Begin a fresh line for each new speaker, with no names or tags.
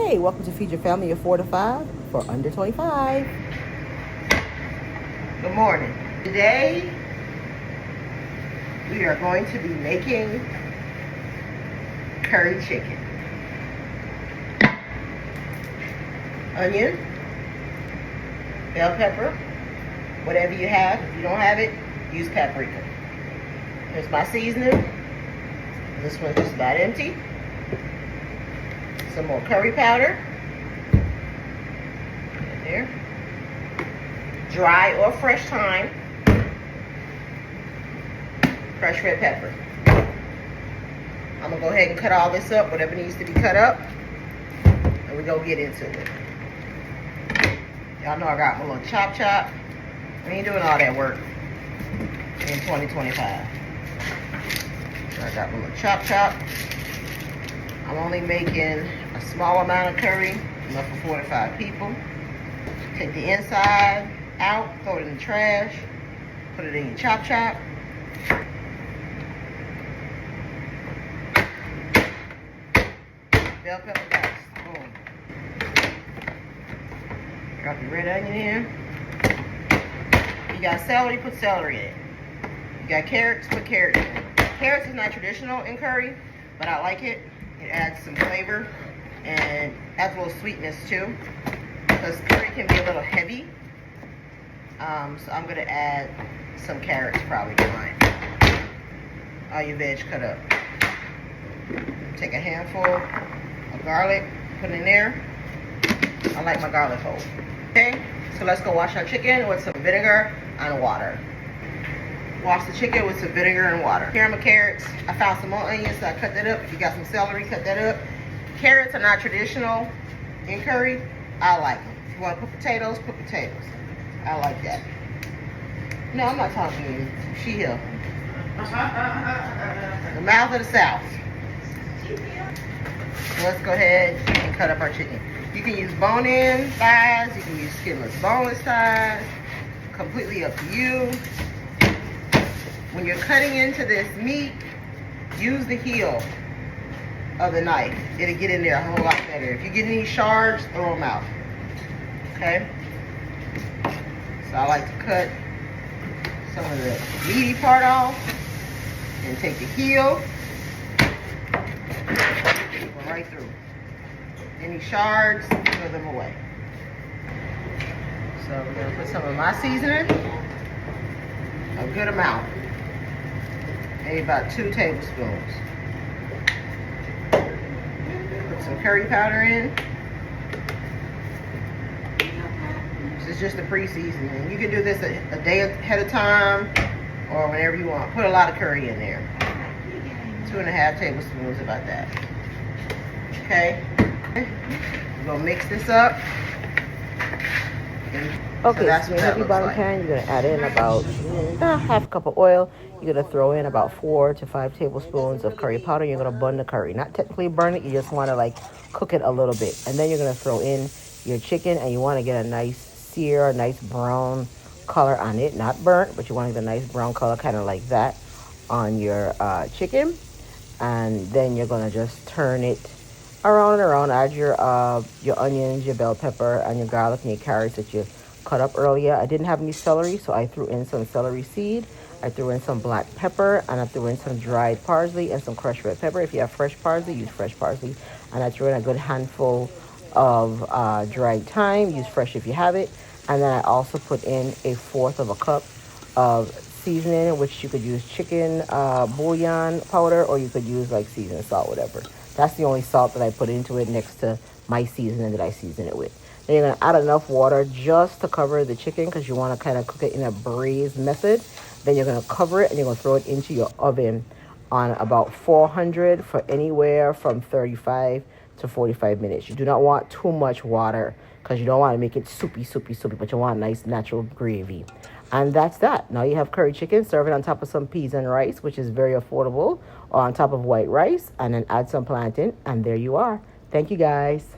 Hey, welcome to Feed Your Family of 4 to 5 for under 25.
Good morning. Today, we are going to be making curry chicken. Onion, bell pepper, whatever you have. If you don't have it, use paprika. Here's my seasoning. This one's just about empty. Some more curry powder. Right there. Dry or fresh thyme. Fresh red pepper. I'm gonna go ahead and cut all this up, whatever needs to be cut up, and we go get into it. Y'all know I got my little chop. I ain't doing all that work in 2025. So I got my little chop. I'm only making a small amount of curry, enough for 4 to 5 people. Take the inside out, throw it in the trash, put it in your chop. Bell pepper dice, boom. Drop your red onion in. You got celery, put celery in it. You got carrots, put carrots in it. Carrots is not traditional in curry, but I like it. It adds some flavor and adds a little sweetness too, because curry can be a little heavy. So I'm gonna add some carrots probably to mine. All your veg cut up. Take a handful of garlic, put it in there. I like my garlic whole. Okay, so let's go wash our chicken with some vinegar and water. Wash the chicken with some vinegar and water. Here are my carrots. I found some more onions, so I cut that up. If you got some celery, cut that up. Carrots are not traditional in curry. I like them. If you want to put potatoes, put potatoes. I like that. No, I'm not talking to you. She here. The mouth of the South. So let's go ahead and cut up our chicken. You can use bone-in thighs. You can use skinless, boneless thighs. Completely up to you. When you're cutting into this meat, use the heel of the knife. It'll get in there a whole lot better. If you get any shards, throw them out. Okay? So I like to cut some of the meaty part off and take the heel, go right through. Any shards, throw them away. So we're gonna put some of my seasoning, a good amount. Maybe about 2 tablespoons. Put some curry powder in. This is just a pre-seasoning. You can do this a day ahead of time or whenever you want. Put a lot of curry in there. 2.5 tablespoons, about that. Okay. We're gonna mix this up.
Okay,
that's
so
what
in
that
heavy
looks
bottom
like.
pan, you're going to add in about half a cup of oil. You're going to throw in about 4 to 5 tablespoons of curry powder. You're going to burn the curry. Not technically burn it. You just want to cook it a little bit. And then you're going to throw in your chicken, and you want to get a nice sear, a nice brown color on it. Not burnt, but you want to get a nice brown color, kind of like that, on your chicken. And then you're going to just turn it around and around. Add your onions, your bell pepper, and your garlic and your carrots that you cut up earlier. I didn't have any celery, so I threw in some celery seed. I threw in some black pepper, and I threw in some dried parsley and some crushed red pepper. If you have fresh parsley, use fresh parsley. And I threw in a good handful of dried thyme. Use fresh if you have it. And then I also put in 1/4 of a cup of seasoning, which you could use chicken bouillon powder, or you could use seasoned salt, whatever. That's the only salt that I put into it next to my seasoning that I season it with. Then you're going to add enough water just to cover the chicken, because you want to kind of cook it in a braised method. Then you're going to cover it, and you're going to throw it into your oven on about 400 for anywhere from 35 to 45 minutes. You do not want too much water, because you don't want to make it soupy, but you want a nice natural gravy. And that's that. Now you have curry chicken. Serve it on top of some peas and rice, which is very affordable, or on top of white rice, and then add some plantain, and there you are. Thank you, guys.